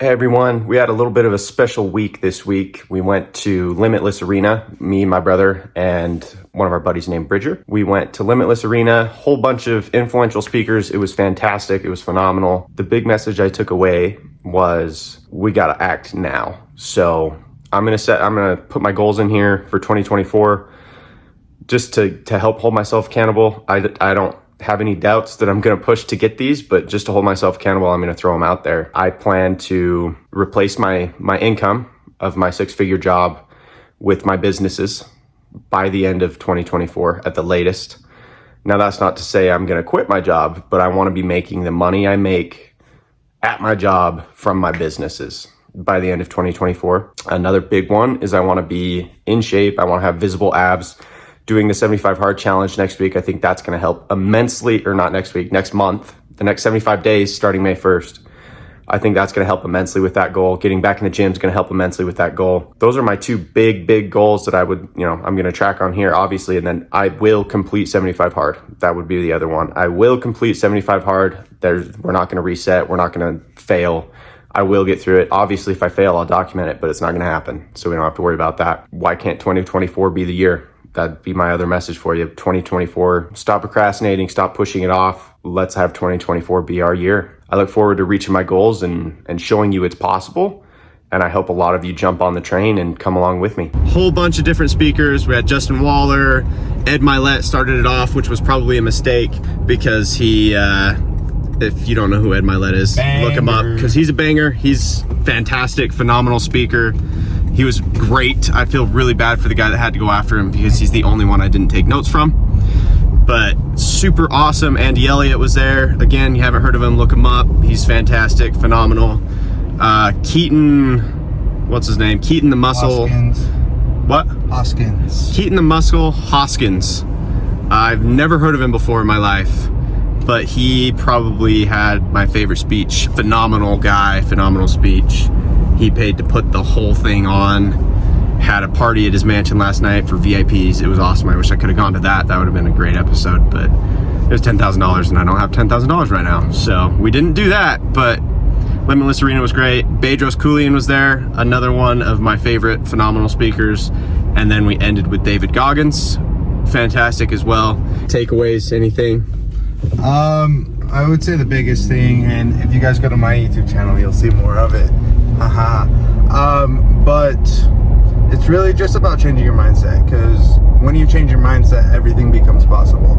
Hey everyone, we had a little bit of a special week this week. We went to Limitless Arena, me, my brother, and one of our buddies named Bridger. We went to Limitless Arena, whole bunch of influential speakers. It was fantastic. It was phenomenal. The big message I took away was we gotta act now. So I'm gonna put my goals in here for 2024 just to help hold myself accountable. I don't have any doubts that I'm going to push to get these, but just to hold myself accountable, I'm going to throw them out there. I plan to replace my income of my 6-figure job with my businesses by the end of 2024 at the latest. Now, that's not to say I'm going to quit my job, but I want to be making the money I make at my job from my businesses by the end of 2024. Another big one is I want to be in shape. I want to have visible abs. Doing the 75 hard challenge next week, I think that's going to help immensely, or not next week, next month, the next 75 days starting May 1st. I think that's going to help immensely with that goal. Getting back in the gym is going to help immensely with that goal. Those are my two big goals that I'm going to track on here, obviously, and then I will complete 75 hard. That would be the other one. I will complete 75 hard. We're not going to reset. We're not going to fail. I will get through it. Obviously, if I fail, I'll document it, but it's not going to happen. So we don't have to worry about that. Why can't 2024 be the year? That'd be my other message for you. 2024, stop procrastinating, stop pushing it off. Let's have 2024 be our year. I look forward to reaching my goals and showing you it's possible. And I hope a lot of you jump on the train and come along with me. Whole bunch of different speakers. We had Justin Waller, Ed Milet started it off, which was probably a mistake because he, if you don't know who Ed Milet is, look him up because he's a banger. He's fantastic, phenomenal speaker. He was great. I feel really bad for the guy that had to go after him because he's the only one I didn't take notes from. But super awesome. Andy Elliott was there. Again, you haven't heard of him, look him up. He's fantastic, phenomenal. Keaton, what's his name? Keaton the Muscle. Hoskins. What? Hoskins. Keaton the Muscle Hoskins. I've never heard of him before in my life, but he probably had my favorite speech. Phenomenal guy, phenomenal speech. He paid to put the whole thing on. Had a party at his mansion last night for VIPs. It was awesome. I wish I could have gone to that. That would have been a great episode, but it was $10,000 and I don't have $10,000 right now. So we didn't do that, but Limitless Arena was great. Bedros Keuilian was there, another one of my favorite phenomenal speakers. And then we ended with David Goggins. Fantastic as well. Takeaways, anything? I would say the biggest thing, and if you guys go to my YouTube channel, you'll see more of it. But it's really just about changing your mindset, because when you change your mindset, everything becomes possible.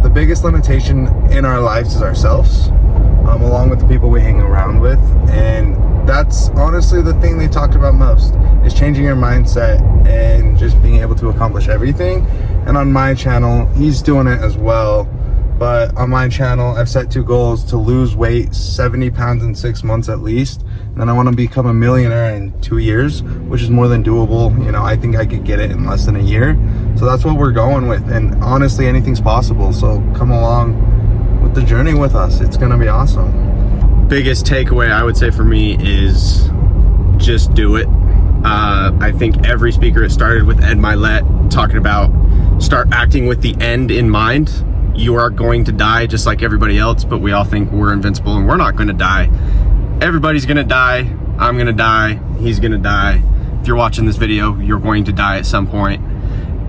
The biggest limitation in our lives is ourselves, along with the people we hang around with, and that's honestly the thing they talked about most, is changing your mindset and just being able to accomplish everything. And on my channel, he's doing it as well. But on my channel, I've set 2 goals: to lose weight, 70 pounds in 6 months at least. And then I want to become a millionaire in 2 years, which is more than doable. You know, I think I could get it in less than a year. So that's what we're going with. And honestly, anything's possible. So come along with the journey with us. It's going to be awesome. Biggest takeaway I would say for me is just do it. I think every speaker, it started with Ed Milet talking about start acting with the end in mind. You are going to die just like everybody else, but we all think we're invincible and we're not going to die. Everybody's going to die. I'm going to die. He's going to die. If you're watching this video, you're going to die at some point.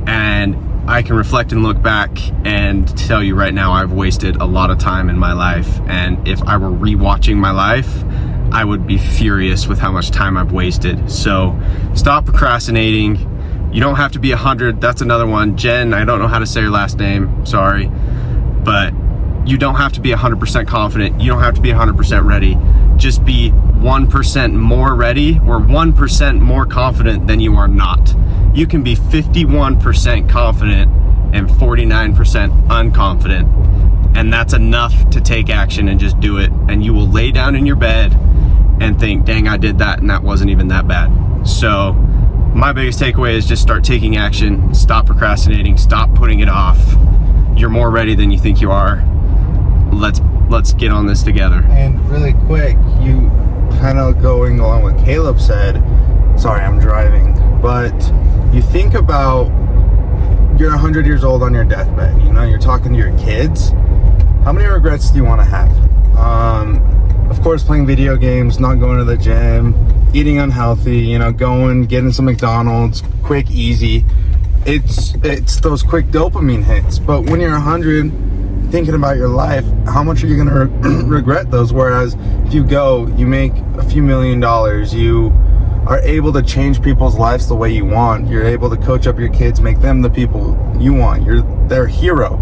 And I can reflect and look back and tell you right now, I've wasted a lot of time in my life. And if I were rewatching my life, I would be furious with how much time I've wasted. So stop procrastinating. You don't have to be 100. That's another one. Jen, I don't know how to say your last name. Sorry. But you don't have to be 100% confident. You don't have to be 100% ready. Just be 1% more ready or 1% more confident than you are not. You can be 51% confident and 49% unconfident. And that's enough to take action and just do it. And you will lay down in your bed and think, dang, I did that and that wasn't even that bad. So my biggest takeaway is just start taking action, stop procrastinating, stop putting it off. You're more ready than you think you are. Let's get on this together. And really quick, you kind of going along with what Caleb said, sorry, I'm driving, but you think about you're 100 years old on your deathbed, you know, you're talking to your kids. How many regrets do you want to have? Of course, playing video games, not going to the gym, eating unhealthy, you know, getting some McDonald's, quick, easy. It's those quick dopamine hits. But when you're 100, thinking about your life, how much are you going to regret those? Whereas if you go, you make a few $1 million, you are able to change people's lives the way you want. You're able to coach up your kids, make them the people you want. You're their hero.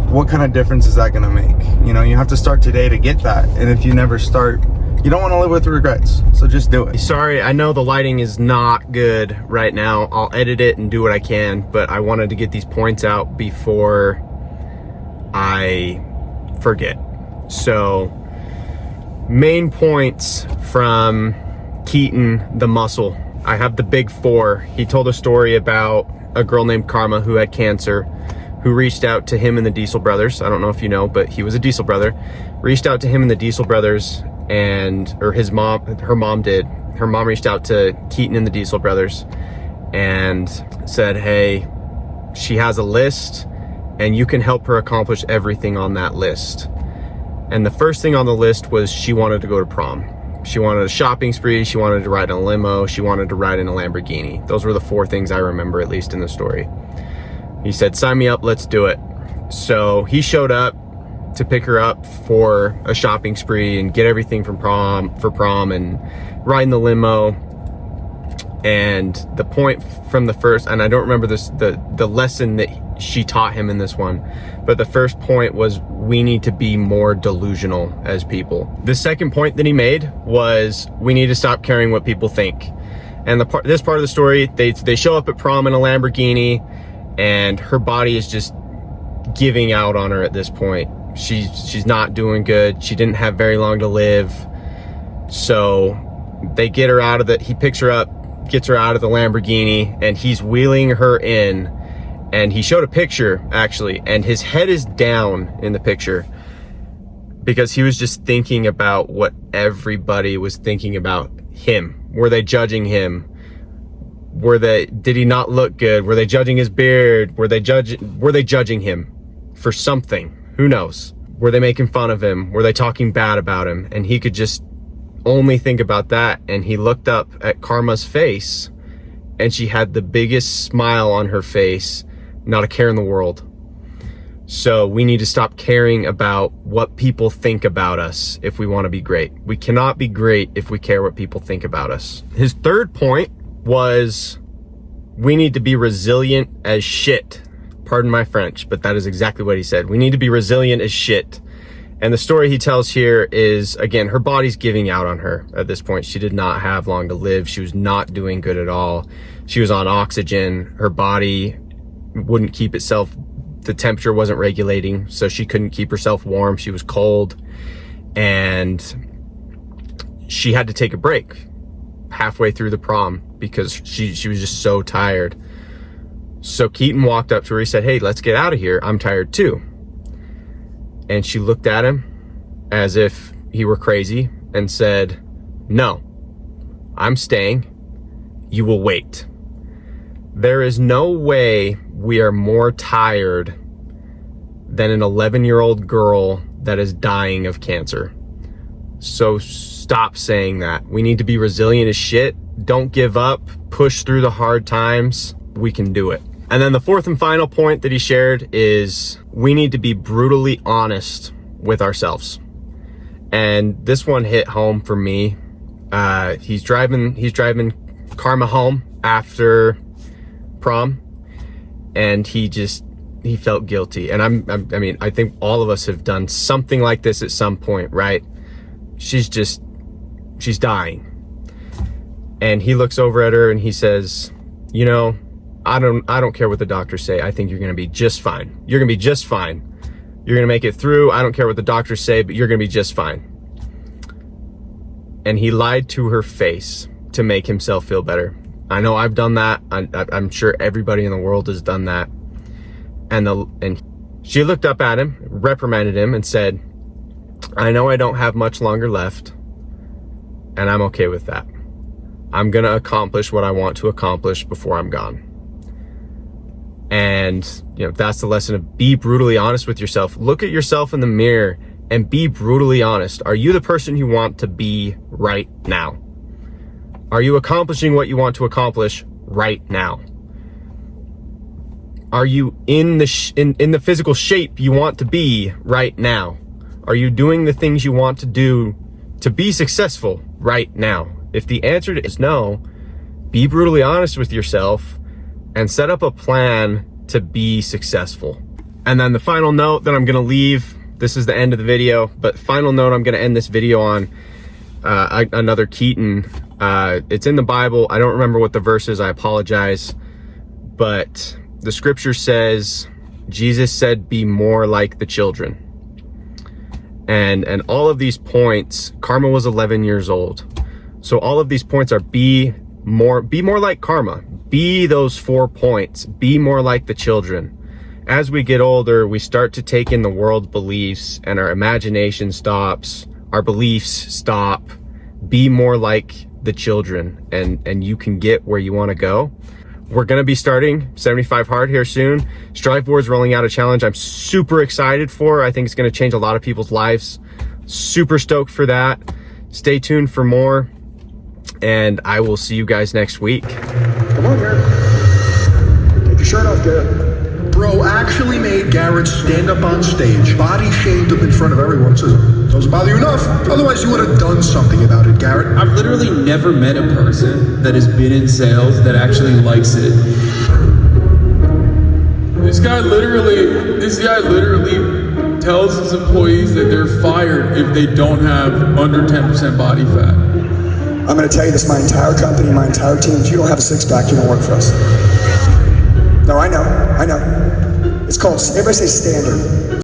What kind of difference is that going to make? You know, you have to start today to get that. And if you never start, you don't want to live with regrets. So just do it. Sorry, I know the lighting is not good right now. I'll edit it and do what I can, but I wanted to get these points out before I forget. So, main points from Keaton, the muscle. I have the big four. He told a story about a girl named Karma who had cancer, who reached out to him and the Diesel brothers. I don't know if you know, but he was a Diesel brother. Reached out to him and the Diesel brothers, or her mom did. Her mom reached out to Keaton and the Diesel brothers and said, hey, she has a list and you can help her accomplish everything on that list. And the first thing on the list was she wanted to go to prom. She wanted a shopping spree, she wanted to ride in a limo, she wanted to ride in a Lamborghini. Those were the four things I remember, at least in the story. He said, sign me up, let's do it. So he showed up to pick her up for a shopping spree and get everything for prom and ride in the limo. And the point from the first, and I don't remember the lesson that she taught him in this one, but the first point was we need to be more delusional as people. The second point that he made was we need to stop caring what people think. And this part of the story, they show up at prom in a Lamborghini, and her body is just giving out on her at this point. She's not doing good. She didn't have very long to live. So they get her out of he picks her up, gets her out of the Lamborghini, and he's wheeling her in. And he showed a picture, actually, and his head is down in the picture because he was just thinking about what everybody was thinking about him. Were they judging him? Did he not look good? Were they judging his beard? Were they judging him for something? Who knows? Were they making fun of him? Were they talking bad about him? And he could just only think about that. And he looked up at Karma's face, and she had the biggest smile on her face, not a care in the world. So we need to stop caring about what people think about us if we want to be great. We cannot be great if we care what people think about us. His third point was we need to be resilient as shit. Pardon my French, but that is exactly what he said. We need to be resilient as shit. And the story he tells here is, again, her body's giving out on her at this point. She did not have long to live. She was not doing good at all. She was on oxygen. Her body wouldn't keep itself, the temperature wasn't regulating, so she couldn't keep herself warm. She was cold, and she had to take a break halfway through the prom because she was just so tired. So Keaton walked up to her. He said, hey, let's get out of here. I'm tired too. And she looked at him as if he were crazy and said, no, I'm staying. You will wait. There is no way we are more tired than an 11-year-old girl that is dying of cancer. So stop saying that. We need to be resilient as shit. Don't give up. Push through the hard times. We can do it. And then the fourth and final point that he shared is we need to be brutally honest with ourselves. And this one hit home for me. He's driving Karma home after prom, and he felt guilty. And I mean, I think all of us have done something like this at some point, right? She's dying. And he looks over at her and he says, you know, I don't care what the doctors say. I think you're going to be just fine. You're going to be just fine. You're going to make it through. I don't care what the doctors say, but you're going to be just fine. And he lied to her face to make himself feel better. I know I've done that. I'm sure everybody in the world has done that. And she looked up at him, reprimanded him, and said, I know I don't have much longer left, and I'm okay with that. I'm going to accomplish what I want to accomplish before I'm gone. And, you know, that's the lesson of be brutally honest with yourself. Look at yourself in the mirror and be brutally honest. Are you the person you want to be right now? Are you accomplishing what you want to accomplish right now? Are you in the physical shape you want to be right now? Are you doing the things you want to do to be successful right now? If the answer is no, be brutally honest with yourself and set up a plan to be successful. And then the final note that I'm gonna leave, this is the end of the video, but final note I'm gonna end this video on, another Keaton. It's in the Bible. I don't remember what the verse is, I apologize. But the scripture says, Jesus said, be more like the children. And all of these points, Karma was 11 years old. So all of these points are be more like Karma. Be those 4 points. Be more like the children. As we get older, we start to take in the world's beliefs and our imagination stops, our beliefs stop. Be more like the children, and you can get where you want to go. We're gonna be starting 75 Hard here soon. Strive Board's rolling out a challenge I'm super excited for. I think it's gonna change a lot of people's lives. Super stoked for that. Stay tuned for more, and I will see you guys next week. Come on, Garrett. Take your shirt off, Garrett. Bro actually made Garrett stand up on stage, body shamed him in front of everyone, says, doesn't bother you enough. Otherwise you would have done something about it, Garrett. I've literally never met a person that has been in sales that actually likes it. This guy literally tells his employees that they're fired if they don't have under 10% body fat. I'm going to tell you this, my entire company, my entire team, if you don't have a six-pack, you don't work for us. No, I know. It's called, everybody say standard.